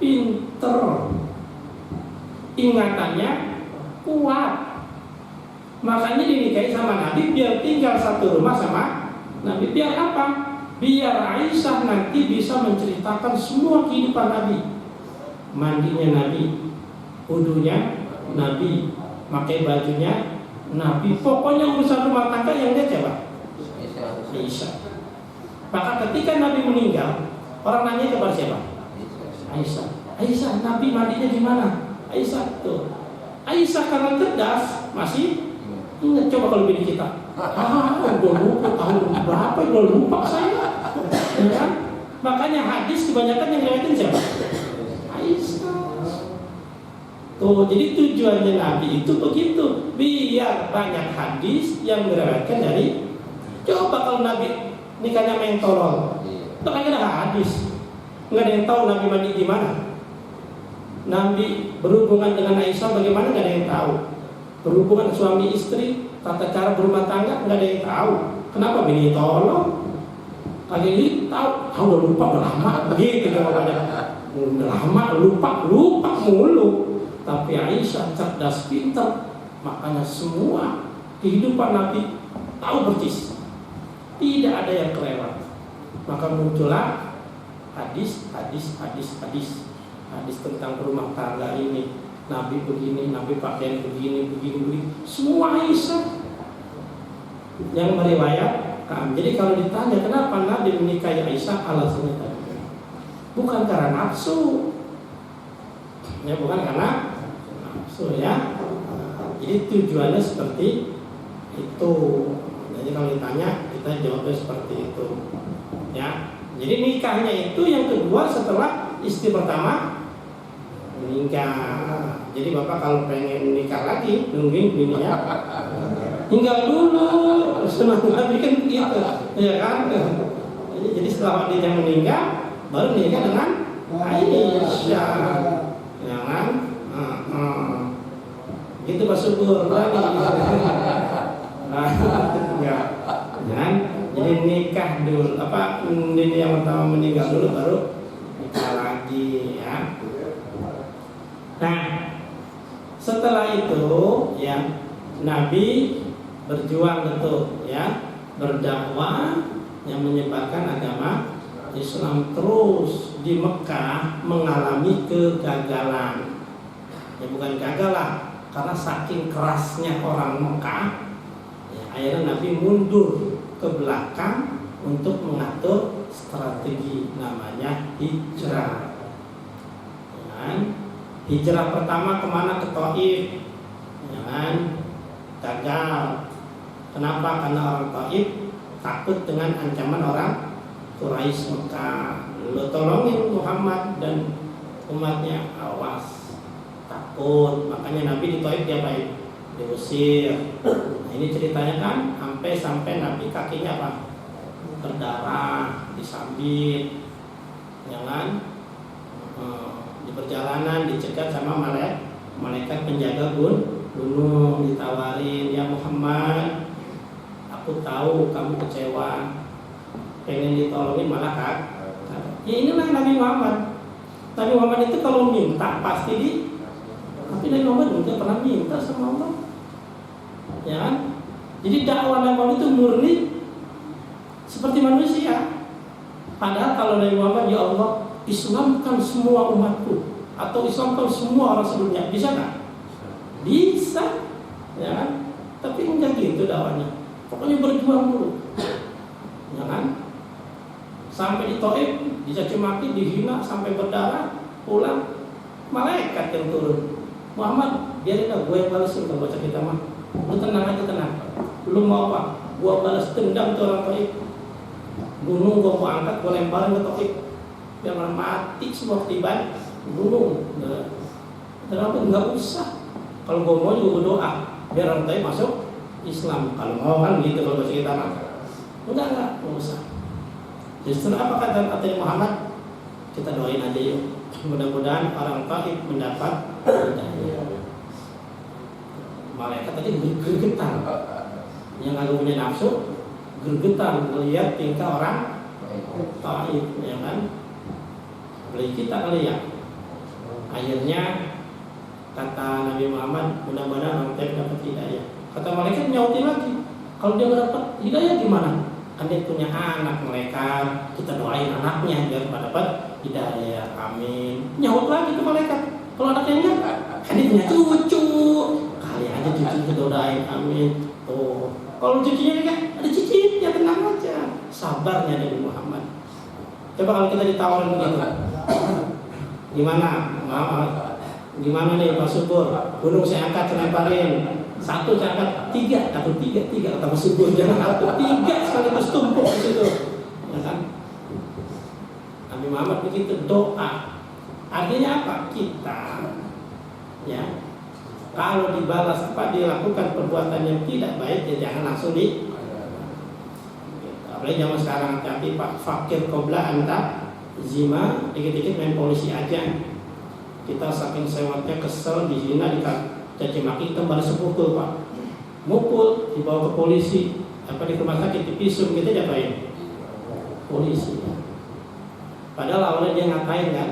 pinter, ingatannya kuat. Makanya dinikahi sama Nabi biar tinggal satu rumah sama Nabi. Biar apa? Biar Aisyah nanti bisa menceritakan semua kehidupan Nabi. Mandinya Nabi, wudunya Nabi, pakai bajunya Nabi. Pokoknya urusan rumah tangga yang dia siapa? Aisyah. Maka ketika Nabi meninggal, orang nanya kepada siapa? Aisyah. Aisyah, Nabi mandinya gimana? Aisyah tuh. Aisyah karena cerdas masih ingat. Coba kalau bini kita, udah lupa tahun berapa, udah lupa saya. Ya kan? Makanya hadis kebanyakan yang riwayatin siapa? Aisyah. Tuh, jadi tujuannya Nabi itu begitu, biar banyak hadis yang diriwayatkan dari. Coba kalau Nabi nikahnya main tolol, itu kan ada hadis, nggak ada yang tahu Nabi mandi gimana. Nabi berhubungan dengan Aisyah bagaimana, nggak ada yang tahu. Berhubungan suami istri, tata cara berumah tangga, nggak ada yang tahu. Kenapa bini tolong? Kali ini tahu, udah lupa, udah lama, begitu jawabannya. Udah lama, lupa mulu. Tapi Aisyah cerdas, pintar, makanya semua kehidupan Nabi tahu persis. Tidak ada yang kelewat. Maka muncullah hadis tentang rumah tangga ini. Nabi begini, Nabi pakaian begini. Semua Aisyah yang meriwayatkan. Jadi kalau ditanya kenapa Nabi menikahi Aisyah, alasannya tadi bukan karena nafsu, ya bukan karena nafsu ya. Jadi tujuannya seperti itu. Jadi kalau ditanya kita jawabnya seperti itu, ya. Jadi nikahnya itu yang kedua setelah istri pertama meninggal. Jadi bapak kalau pengen nikah lagi nungguin bininya tinggal dulu, senang Nabi kan gitu, ya kan? Jadi setelah dia meninggal baru nikah dengan Aisyah, ya kan? Gitu Pak Syukur lagi. Ya, kan? Jadi nikah dulu, ini yang pertama meninggal dulu baru nikah lagi, ya. Nah, setelah itu ya Nabi berjuang betul, ya, berdakwah yang menyebarkan agama Islam terus di Mekah mengalami kegagalan. Ya bukan gagal lah, karena saking kerasnya orang Mekah. Akhirnya Nabi mundur ke belakang untuk mengatur strategi namanya hijrah. Dan hijrah pertama kemana? Ke Taif. Jangan gagal. Kenapa? Karena orang Taif takut dengan ancaman orang Quraisy Mekah. Lo tolongin Muhammad dan umatnya, awas, takut. Makanya Nabi di Taif diapain? Diusir. Nah, ini ceritanya kan sampai Nabi kakinya apa? Berdarah, disambit, jangan di perjalanan dicegat sama malaikat penjaga gunung, ditawarin, ya Muhammad, aku tahu kamu kecewa, pengen ditolongin malah kan? Ya inilah Nabi Muhammad. Nabi Muhammad itu kalau minta pasti tapi Nabi Muhammad tidak pernah minta sama Allah. Ya kan? Jadi dakwah Nabi Muhammad itu murni seperti manusia. Padahal kalau Nabi Muhammad, ya Allah, Islamkan semua umatku atau Islamkan semua orang sedunia, bisa nggak? Bisa, ya kan? Tapi enggak gitu dakwahnya. Pokoknya berjuang dulu, ya kan? Sampai di Taif dicaci maki, dihina sampai berdarah, pulang malaikat yang turun. Muhammad, biarin lah gue yang balesin kalau baca kita mah. Lu tenang aja, tenang. Lu mau apa? Gua balas dendam tuh orang Taif. Gunung gua mau angkat, gua lemparin ke Taif. Biar mati semua ketiban gunung. Kenapa? Enggak usah. Kalau gua mau juga gua doa biar orang Taif masuk Islam. Kalau mau kan gitu kalau baca kita mah. Enggak usah. Justru apa kata Muhammad? Kita doain aja yuk. Mudah-mudahan orang Taif mendapat hidayah. Malaikat tadi gergetan, yang agak punya nafsu gergetan melihat tingkah orang Taif, ya kan? Beli kita kali ya, Akhirnya kata Nabi Muhammad, mudah-mudahan orang tadi dapat hidayah. Kata malaikat nyautin lagi, kalau dia nggak dapat hidayah gimana? Kan dia punya anak mereka, kita doain anaknya biar dapat hidayah, amin. Nyaut lagi ke malaikat, kalau anaknya enggak, kan dia punya cucu, kali aja cucu kita doain, amin. Tuh, kalau cucunya enggak, ada cicit, ya tenang aja, sabarnya Nabi Muhammad. Coba kalau kita ditawarin begitu, gimana? Gimana nih Pak Subur? Gunung saya angkat, saya lemparin. Satu saya angkat, tiga kata Pak Subur, jangan satu, tiga sekaligus tumpuk di situ. Ya kan? Nabi Muhammad begitu doa. Artinya apa? Kita ya kalau dibalas apa dilakukan perbuatan yang tidak baik, ya jangan langsung di. Apalagi zaman sekarang, hati-hati Pak, fakir qobla anta zima, dikit-dikit main polisi aja. Kita saking sewatnya kesel, dihina, dicaci maki, kita balas sepukul Pak, mukul, dibawa ke polisi, apa di rumah sakit dipisum, kita diapain? Polisi. Padahal awalnya dia ngatain kan,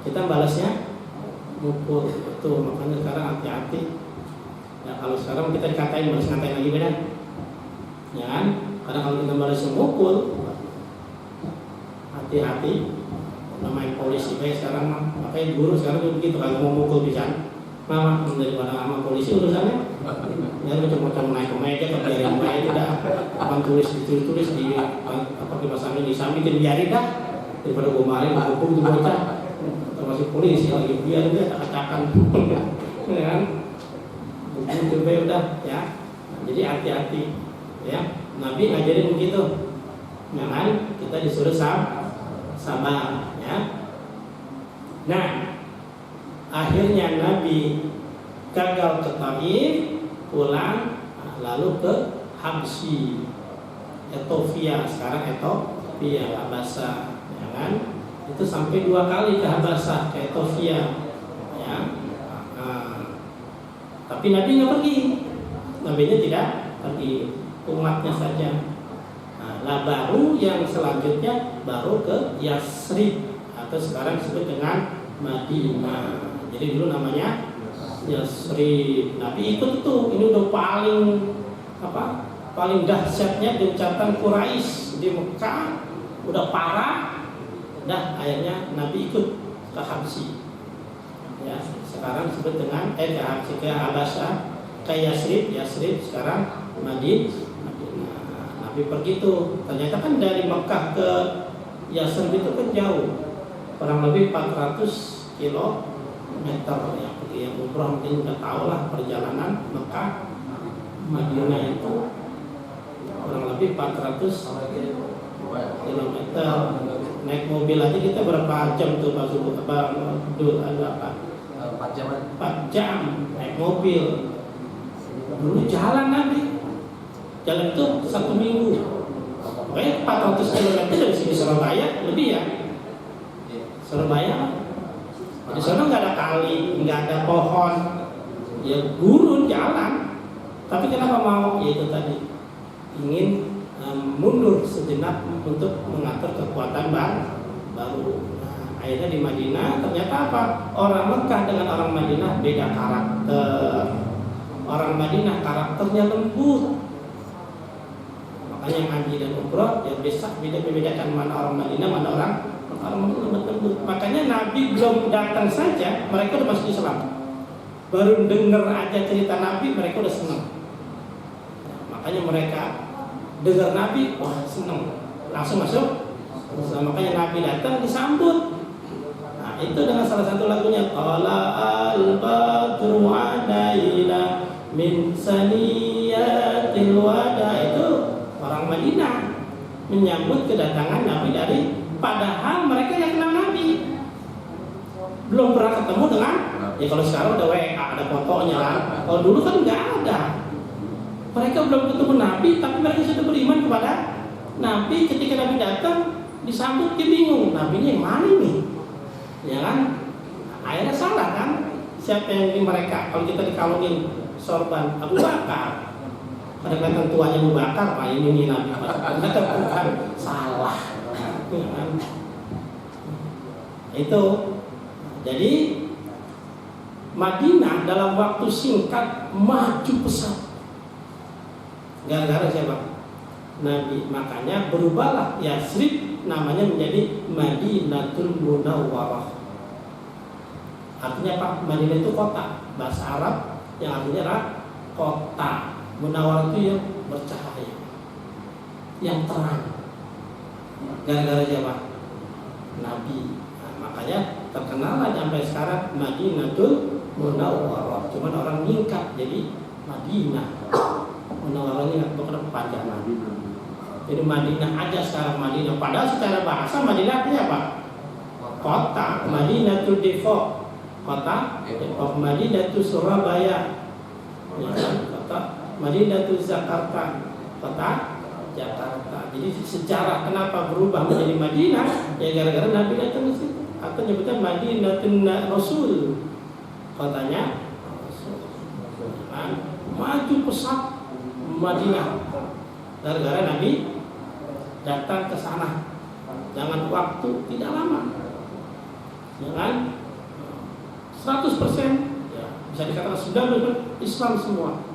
kita balasnya mukul. Tuh makanya sekarang hati-hati. Ya kalau sekarang kita dikatain, balas ngatain lagi beda, ya kan? Karena kalau kita balasnya mukul, hati-hati. Namanya polisi kayak sekarang mah, makanya guru sekarang juga begitu, kalau mau mukul bisa mama daripada sama polisi urusannya. Ya macam-macam naik ke meja, biarin baik udah, apa tulis di apa dipasangin di samping, biarin dah daripada gue maling hukum tuh bocah, termasuk polisi lagi, biar dia tak-takan, ya kan? Begitu udah ya. Jadi hati-hati ya. Nabi ngajarin begitu, ya kan? Kita disuruh sabar ya. Nah, akhirnya Nabi gagal ke Taif, pulang, lalu ke Habsyi, Ethiopia, sekarang Ethiopia, Habasah, ya kan? Itu sampai 2 kali ke Habasah, ke Ethiopia, ya. Tapi Nabi nggak pergi, Nabinya tidak pergi, umatnya saja. Nah, baru yang selanjutnya baru ke Yasrib atau sekarang disebut dengan Madinah. Jadi dulu namanya Yasrib. Nabi ikut tuh, ini udah paling dahsyatnya gencatan Quraisy di Mekah, udah parah. Dah akhirnya Nabi ikut ke Habsyi. Ya, sekarang disebut dengan ke Habasah, ke Yasrib sekarang Madinah. Nabi pergi tuh, ternyata kan dari Mekah ke Yasrib itu kan jauh, kurang lebih 400 kilometer ya. Yang umroh mungkin udah tahu lah perjalanan Mekah Madinah itu kurang lebih 400 kilometer. Naik mobil aja kita berapa jam tuh Pak Subuh? Ada 4 jam naik mobil. Dulu jalan Nabi. Jalan itu 1 minggu, pokoknya 400 km dari sini Surabaya lebih ya. Surabaya, di sana nggak ada kali, nggak ada pohon, ya gurun jalan. Tapi kenapa mau? Ya itu tadi, ingin mundur sejenak untuk mengatur kekuatan baru. Nah, akhirnya di Madinah ternyata apa? Orang Mekah dengan orang Madinah beda karakter. Orang Madinah karakternya lembut. Yang haji dan umroh yang bisa beda-bedakan mana orang Madinah, mana orang lembut. Makanya Nabi belum datang saja mereka udah masuk Islam. Baru dengar aja cerita Nabi mereka udah senang. Makanya mereka dengar Nabi, wah senang, langsung masuk. Makanya Nabi datang disambut. Nah itu dengan salah satu lagunya, Qala al-badru alaina min saniyatil wada. Itu orang Madinah menyambut kedatangan Nabi padahal mereka yang kenal Nabi, belum pernah ketemu dengan. Ya kalau sekarang udah WA, ada fotonya kan. Kalau dulu kan nggak ada. Mereka belum ketemu Nabi, tapi mereka sudah beriman kepada Nabi. Ketika Nabi datang, disambut dia bingung, Nabi ini yang mana nih? Ya kan? Akhirnya salah kan? Siapa yang ini mereka? Kalau kita dikalungin sorban Abu Bakar. Kadang-kadang tuanya Abu Bakar, Pak ini Nabi. Ternyata bukan, salah. Itu. Jadi Madinah dalam waktu singkat maju pesat. Gara-gara siapa? Nabi. Makanya berubahlah Yatsrib namanya menjadi Madinatul Munawwarah. Artinya apa? Madinah itu kota. Bahasa Arab yang artinya adalah kota. Munawwarah itu yang bercahaya, yang terang. Gara-gara siapa? Nabi. Nah, makanya terkenal sampai sekarang Madinatul Munawwarah. Cuman orang nyingkat jadi Madinah. Munawwarah ini bukan kepanjangan. Jadi Madinah aja sekarang Madinah. Padahal secara bahasa Madinah artinya apa? Kota. Madinatul Depok, kota Depok. Madinatul Surabaya, ya kan? Kota. Madinatul Jakarta, kota Jakarta. Jadi sejarah kenapa berubah menjadi Madinah? Ya gara-gara Nabi datang ke situ. Atau nyebutnya Madinatul Rasul, kotanya Rasul. Maju pesat Madinah gara-gara Nabi datang ke sana. Jangan waktu tidak lama, jangan 100%, ya, bisa dikatakan 90% Islam semua.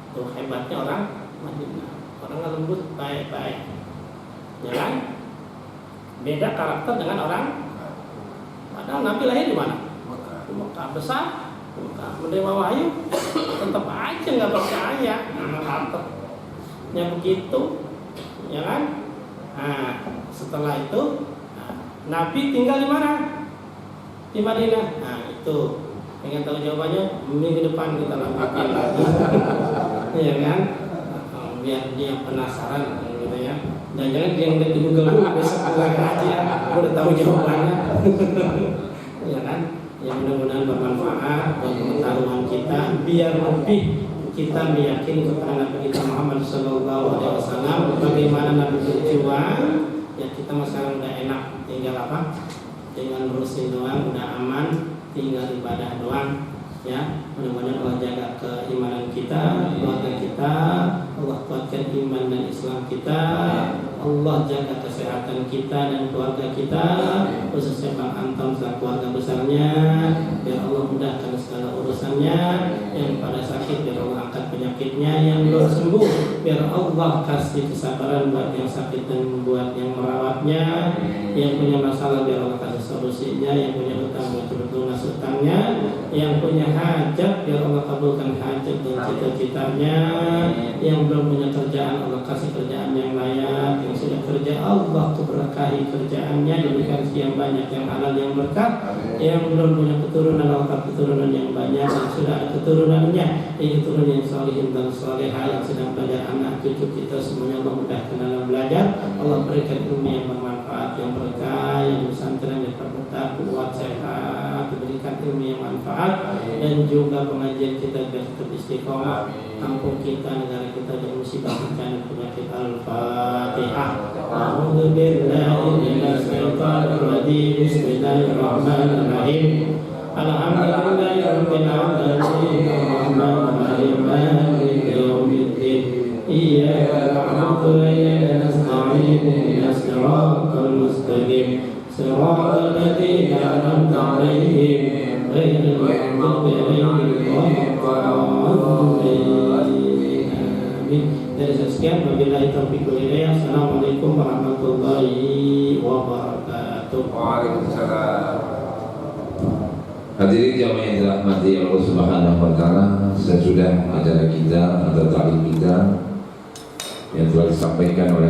Itu hebatnya orang Madinah. Orang lembut, baik-baik, ya kan? Beda karakter dengan orang. Padahal Nabi lahir di mana? Di Mekah. Besar di Mekah, menerima wahyu, tetap aja nggak percaya. Karakternya begitu, ya kan? Nah, setelah itu Nabi tinggal di mana? Di Madinah. Nah, itu pengen tahu jawabannya minggu depan kita lanjutin lagi. Ya kan? Biar dia penasaran gitu ya. Dan jangan dia ngeliat di Google dulu, besok pulang aja udah tahu jawabannya. Ya kan? Ya mudah-mudahan bermanfaat buat pengetahuan kita, biar lebih kita meyakini kepada Nabi kita Muhammad SAW bagaimana Nabi berjuang. Ya kita sekarang udah enak, tinggal apa? Tinggal nerusin doang, udah aman, tinggal ibadah doang. Ya, mudah-mudahan Allah jaga keimanan kita, keluarga kita, Allah kuatkan iman dan Islam kita, Allah jaga kesehatan kita dan keluarga kita, khususnya Bang Anton dan keluarga besarnya, biar Allah mudahkan segala urusannya, yang pada sakit biar Allah angkat penyakitnya, yang belum sembuh biar Allah kasih kesabaran buat yang sakit dan buat yang merawatnya, yang punya masalah biar Allah kasih solusinya, yang punya utang biar lunas utangnya, yang punya hajat biar Allah kabulkan hajat dan cita-citanya, yang belum punya kerjaan Allah kasih kerjaan yang layak, yang sudah kerja Allah keberkahi kerjaannya, diberikan yang banyak yang halal yang berkah, yang belum punya keturunan Allah keturunan yang banyak, yang sudah ada keturunannya, yang keturunan yang salihin dan salihah, yang sedang belajar anak cucu kita semuanya Allah mudahkan dalam belajar, Allah berikan ilmu yang bermanfaat yang berkah, yang pesantren yang berkah, kuat sehat, diberikan ilmu yang manfaat, dan juga pengajian kita biar tetap istiqomah, kampung kita, negara kita dari musibah bencana penyakit. Al-Fatihah. A'udzu billahi minasy syaithanir rajim. Bismillahirrahmanirrahim. Alhamdulillahirabbil alamin. Arrahmanirrahim. Maliki yaumiddin. Iyyaka na'budu wa iyyaka nasta'in. Ihdinas siratal mustaqim. Siratal ladzina an'amta 'alaihim ghairil maghdubi 'alaihim waladdallin. Dari sekian, wabillahi taufiq wal hidayah. Assalamualaikum warahmatullahi wabarakatuh. Waalaikumsalam. Hadirin jamaah yang dirahmati Allah Subhanahu wa taala, sesudah acara kita atau taklim kita yang telah disampaikan oleh